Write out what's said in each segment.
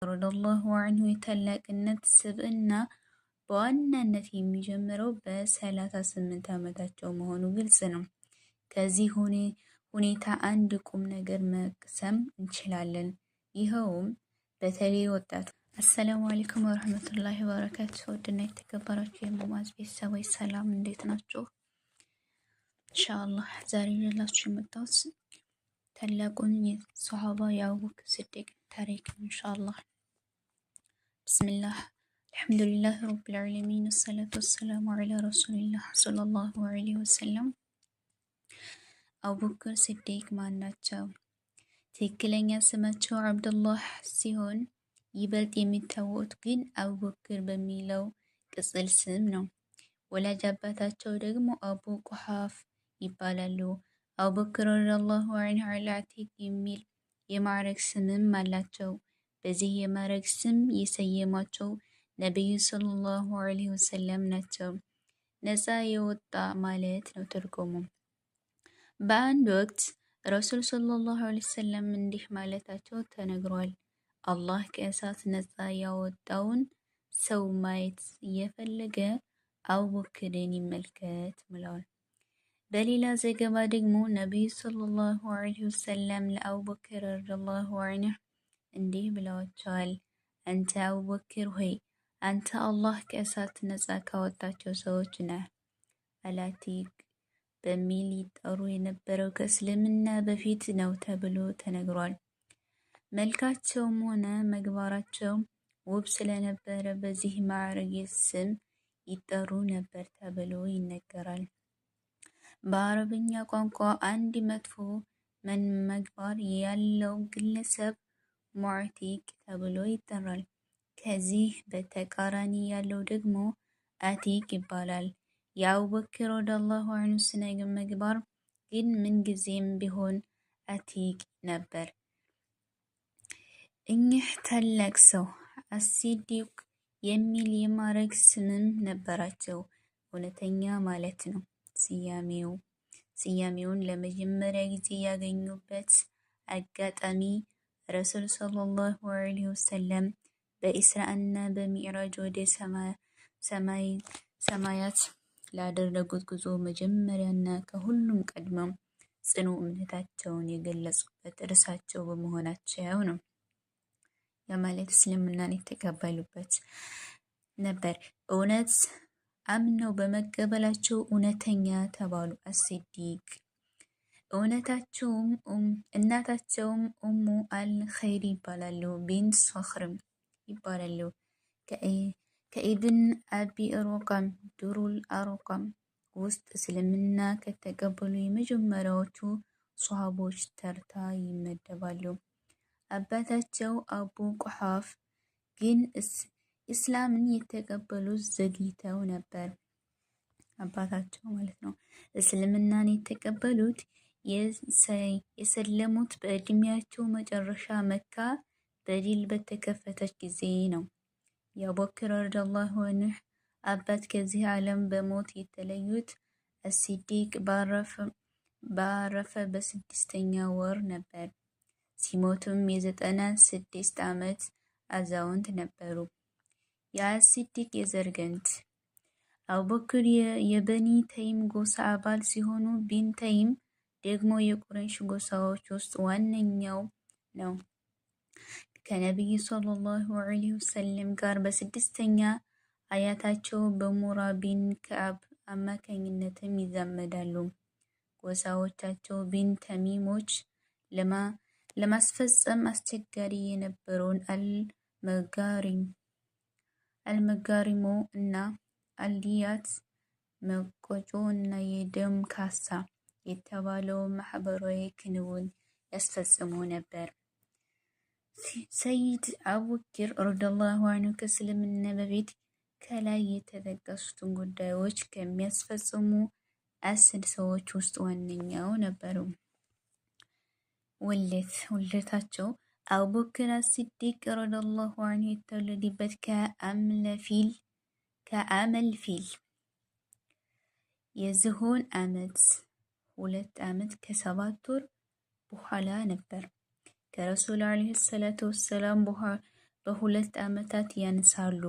ረዲየላሁ ዐንሁ የታላቅነት ስብዕና በዋናነት የሚጀምረው በ38 ዓመታቸው መሆኑ ግልጽ ነው። ከዚህ ሁኔታ አንድ ቁም ነገር መቅሰም እንችላለን። ይኸውም በተለይ ወጣቱ። አሰላሙ አለይኩም ወረህመቱላሂ ወበረካቱህ። ውድና የተከበራችሁ የሙአዝ ቤተሰቦች ሰላም፣ እንዴት ናችሁ? ኢንሻአላህ ዛሬ ይዤላችሁ የመጣሁት ታላቁን የሰሃባ የአቡበክር ሲዲቅ ታሪክ ኢንሻአላህ። ቢስሚላህ አልሐምዱሊላህ ረቢል ዓለሚን ወሰላቱ ወሰላሙ ዐላ ረሱሊላህ ሰለላሁ ዐለይሂ ወሰለም። አቡበክር ሲዲቅ ማን ናቸው? ትክክለኛ ስማቸው አብዱላህ ሲሆን ይበልጥ የሚታወቁት ግን አቡበክር በሚለው ቅጽል ስም ነው። ወላጅ አባታቸው ደግሞ አቡ ቁሓፍ ይባላሉ። አቡበክር ረዲየላሁ ዐንሁ አልአቲቅ የሚል የማዕረግ ስምም አላቸው። በዚህ የማዕረግ ስም የሰየሟቸው ነቢዩ ሰለላሁ ዐለይሂ ወሰለም ናቸው። ነፃ የወጣ ማለት ነው ትርጉሙ። በአንድ ወቅት ረሱል ሰለላሁ ዐለይሂ ወሰለም እንዲህ ማለታቸው ተነግሯል። አላህ ከእሳት ነፃ ያወጣውን ሰው ማየት እየፈለገ አቡበክርን ይመልከት ብለዋል። በሌላ ዘገባ ደግሞ ነቢዩ ሰለላሁ ዐለይሂ ወሰለም ለአቡበክር ረዲየላሁ ዐንሁ እንዲህ ብለዋቸዋል። አንተ አቡበክር ሆይ አንተ አላህ ከእሳት ነፃ ካወጣቸው ሰዎች ነህ። አልአቲቅ በሚል ይጠሩ የነበረው ከእስልምና በፊት ነው ተብሎ ተነግሯል። መልካቸውም ሆነ ምግባራቸው ውብ ስለነበረ በዚህ ማዕረግ ስም ይጠሩ ነበር ተብሎ ይነገራል። በአረብኛ ቋንቋ አንድ መጥፎ ምግባር ያለው ግለሰብ ሙዕቲቅ ተብሎ ይጠራል። ከዚህ በተቃራኒ ያለው ደግሞ አቲቅ ይባላል። የአቡበክር ረዲየላሁ ዐንሁ ስነ ምግባር ግን ምንጊዜም ቢሆን አቲቅ ነበር። እኚህ ታላቅ ሰው አሲዲቅ የሚል የማዕረግ ስምም ነበራቸው። እውነተኛ ማለት ነው። ስያሜውን ለመጀመሪያ ጊዜ ያገኙበት አጋጣሚ ረሱል ሰለላሁ ዐለይሂ ወሰለም በኢስራእና በሚዕራጅ ወደ ሰማያት ላደረጉት ጉዞ መጀመሪያና ከሁሉም ቀድመው ጽኑ እምነታቸውን የገለጹበት እርሳቸው በመሆናቸው ነው። የማለት እስልምናን የተቀበሉበት ነበር። እውነት አምነው በመቀበላቸው እውነተኛ ተባሉ። አሲዲቅ እናታቸውም ኡሙ አልኸይር ይባላሉ። ቢንት ሶኽርም ይባላሉ። ከኢብን አቢ ሩቀም ዱሩል አሩቀም ውስጥ እስልምና ከተቀበሉ የመጀመሪያዎቹ ሷሃቦች ተርታ ይመደባሉ። አባታቸው አቡ ቁሓፍ ግን እስላምን የተቀበሉት ዘግይተው ነበር። አባታቸው ማለት ነው። እስልምናን የተቀበሉት የሰለሙት በእድሜያቸው መጨረሻ መካ በድል በተከፈተች ጊዜ ነው። የአቡበክር ረዲየላሁ ዐንሁ አባት ከዚህ ዓለም በሞት የተለዩት አሲዲቅ ባረፈ በ6ኛ ወር ነበር። ሲሞቱም የ96 ዓመት አዛውንት ነበሩ። የአሲዲቅ የዘር ግንድ አቡበክር የበኒ ተይም ጎሳ አባል ሲሆኑ ቢን ተይም ደግሞ የቁረይሽ ጎሳዎች ውስጥ ዋነኛው ነው። ከነቢዩ ሰለላሁ ዐለይሂ ወሰለም ጋር በ6ኛ አያታቸው በሙራ ቢን ከዓብ አማካኝነትም ይዛመዳሉ። ጎሳዎቻቸው ቢን ተሚሞች ለማስፈጸም አስቸጋሪ የነበረውን አልመጋሪሞ እና አልዲያት መቆጮ እና የደም ካሳ የተባለው ማህበራዊ ክንውን ያስፈጽሙ ነበር። ሰይድ አቡበክር ረዲየላሁ ዐንሁ ከእስልምና በፊት ከላይ የተጠቀሱትን ጉዳዮች ከሚያስፈጽሙ 10 ሰዎች ውስጥ ዋነኛው ነበሩ። ውልደታቸው አቡበክር አሲዲቅ ረዲየላሁ ዐንሁ የተወለዱበት ከአመል ፊል የዝሆን ዓመት 2 ዓመት ከ7 ወር በኋላ ነበር። ከረሱል ዐለይሂ ሰላቱ ወሰላም በሁለት ዓመታት ያንሳሉ።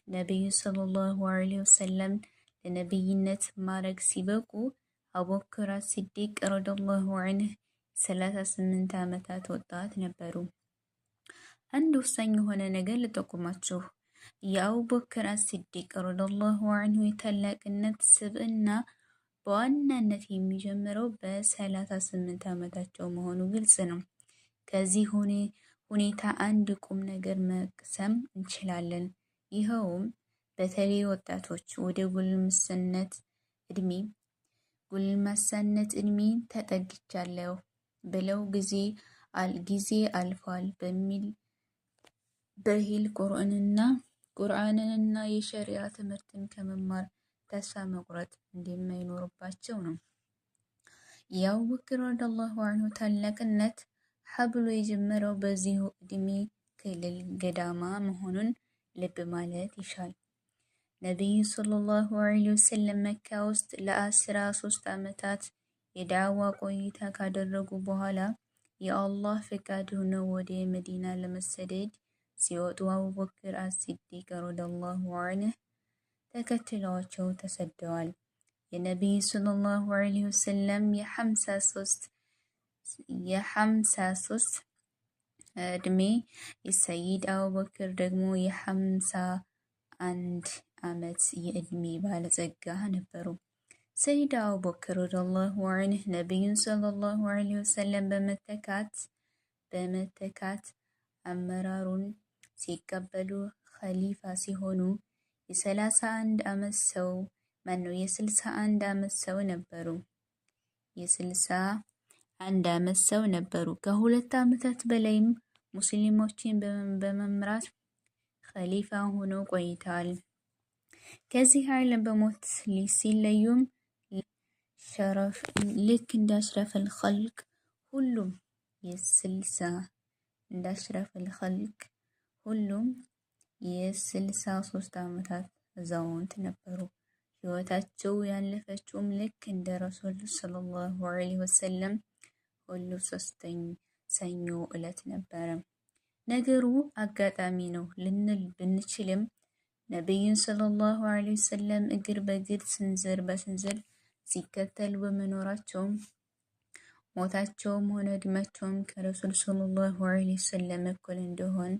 ነቢዩ ሰለላሁ ዐለይሂ ወሰለም ለነቢይነት ማዕረግ ሲበቁ አቡበክር አስሲዲቅ ረዲየላሁ ዐንሁ 38 ዓመታት ወጣት ነበሩ። አንድ ወሳኝ የሆነ ነገር ልጠቁማችሁ። የአቡበክር አስሲዲቅ ረዲየላሁ ዐንሁ የታላቅነት ስብዕና በዋናነት የሚጀምረው በ38 ዓመታቸው መሆኑ ግልጽ ነው። ከዚህ ሁኔታ አንድ ቁም ነገር መቅሰም እንችላለን። ይኸውም በተለይ ወጣቶች ወደ ጉልማሳነት እድሜ ተጠግቻለሁ ብለው ጊዜ አልፏል በሚል ቁርአንንና የሸሪዓ ትምህርትን ከመማር ተስፋ መቁረጥ እንደማይኖርባቸው ነው። የአቡበክር ረዲየላሁ ዐንሁ ታላቅነት ሀብሎ የጀመረው በዚሁ እድሜ ክልል ገዳማ መሆኑን ልብ ማለት ይሻል። ነቢዩ ሰለላሁ ዐለይሂ ወሰለም መካ ውስጥ ለ13 ዓመታት የዳዕዋ ቆይታ ካደረጉ በኋላ የአላህ ፈቃድ ሆኖ ወደ መዲና ለመሰደድ ሲወጡ አቡበክር አስሲዲቅ ረዲየላሁ ዐንሁ ተከትለዋቸው ተሰደዋል። የነቢዩ ሰለላሁ ዐለይሂ ወሰለም የ53 ዕድሜ፣ የሰይድ አቡበክር ደግሞ የ51 ዓመት የዕድሜ ባለጸጋ ነበሩ። ሰይድ አቡበክር ረዲየላሁ ዐንሁ ነቢዩን ሰለላሁ ዐለይሂ ወሰለም በመተካት አመራሩን ሲቀበሉ ኸሊፋ ሲሆኑ የ61 ዓመት ሰው ነበሩ። ከሁለት ዓመታት በላይም ሙስሊሞችን በመምራት ኸሊፋ ሆነው ቆይተዋል። ከዚህ ዓለም በሞት ሲለዩም ልክ እንደ አሽረፈል ኸልቅ ሁሉም የ63 ዓመታት አዛውንት ነበሩ። ሕይወታቸው ያለፈችውም ልክ እንደ ረሱል ሰለላሁ ዐለይሂ ወሰለም ሁሉ ሰኞ ዕለት ነበረ። ነገሩ አጋጣሚ ነው ልንል ብንችልም ነቢዩን ሰለላሁ ዐለይሂ ወሰለም እግር በእግር ስንዝር በስንዝር ሲከተሉ በመኖራቸው ሞታቸውም ሆነ እድሜያቸውም ከረሱል ሰለላሁ ዐለይሂ ወሰለም እኩል እንዲሆን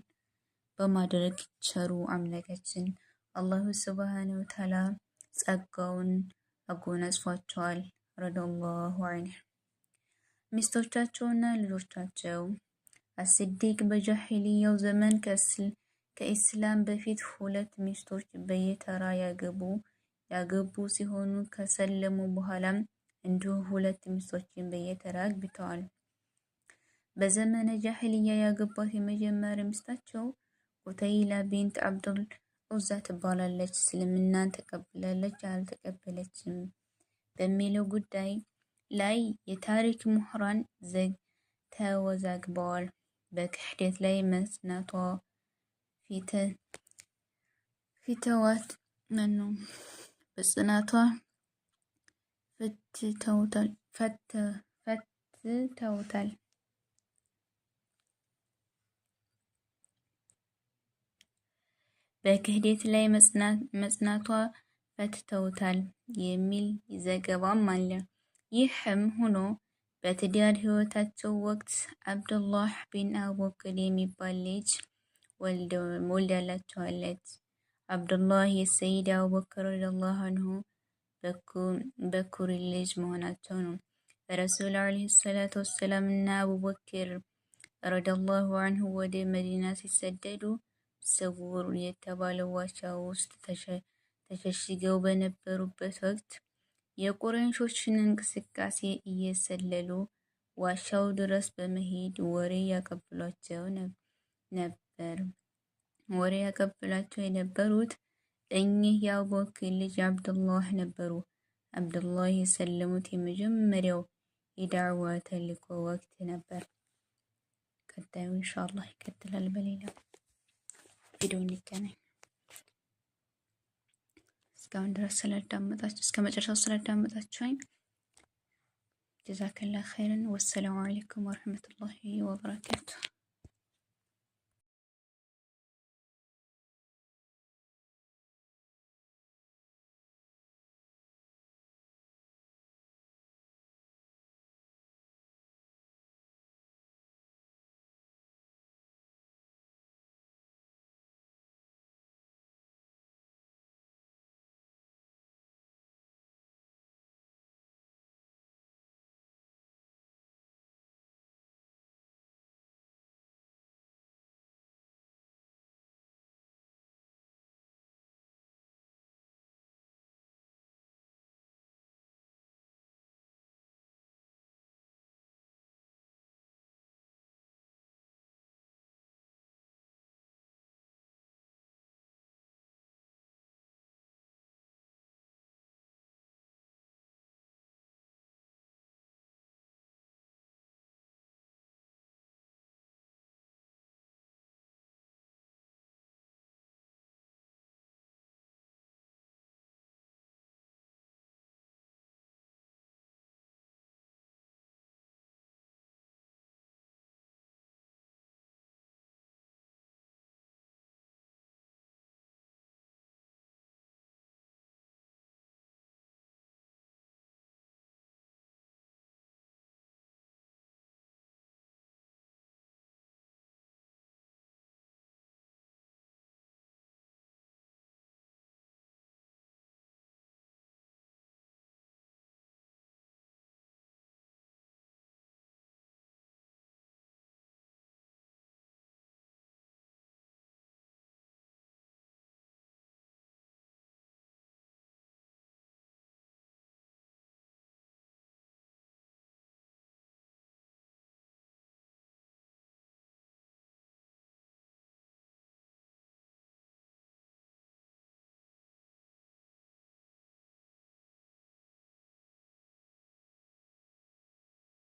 በማድረግ ቸሩ አምላካችን አላሁ ሱብሓነሁ ወተዓላ ጸጋውን አጎናጽፏቸዋል። ረዲየላሁ ዐንሁ ሚስቶቻቸውና ልጆቻቸው አስሲዲቅ በጃሂልያው ዘመን ከኢስላም በፊት 2 ሚስቶች በየተራ ያገቡ ሲሆኑ ከሰለሙ በኋላም እንዲሁ 2 ሚስቶችን በየተራ አግብተዋል። በዘመነ ጃሂልያ ያገቧት የመጀመሪያ ሚስታቸው ቁተይላ ቢንት አብዱል ዑዛ ትባላለች። እስልምናን ተቀብላለች አልተቀበለችም በሚለው ጉዳይ ላይ የታሪክ ምሁራን ተወዛግበዋል። በክህደት ላይ መጽናቷ ፈትተውታል። በክህደት ላይ መጽናቷ ፈትተውታል የሚል ዘገባም አለ። ይህም ሆኖ በትዳር ሕይወታቸው ወቅት አብዱላህ ቢን አቡበክር የሚባል ልጅ ወልዳላቸዋለች። አብዱላህ የሰይድ አቡበክር ረዲየላሁ ዐንሁ በኩር ልጅ መሆናቸው ነው። ረሱል ዐለይሂ ሰላቱ ወሰላም እና አቡበክር ረዲየላሁ ዐንሁ ወደ መዲና ሲሰደዱ ስውር የተባለው ዋሻ ውስጥ ተሸሽገው በነበሩበት ወቅት የቁረይሾችን እንቅስቃሴ እየሰለሉ ዋሻው ድረስ በመሄድ ወሬ ያቀብሏቸው የነበሩት እኚህ የአቡበክር ልጅ አብዱላህ ነበሩ። አብዱላህ የሰለሙት የመጀመሪያው የዳዕዋ ተልእኮ ወቅት ነበር። ቀጣዩ ኢንሻአላህ ይቀጥላል። በሌላ ቪዲዮ እንገናኝ። እስካሁን ድረስ እስከ መጨረሻው ስላዳመጣችሁኝ ጀዛከላህ ኸይረን። ወሰላሙ አለይኩም ወረህመቱላሂ ወበረካቱሁ።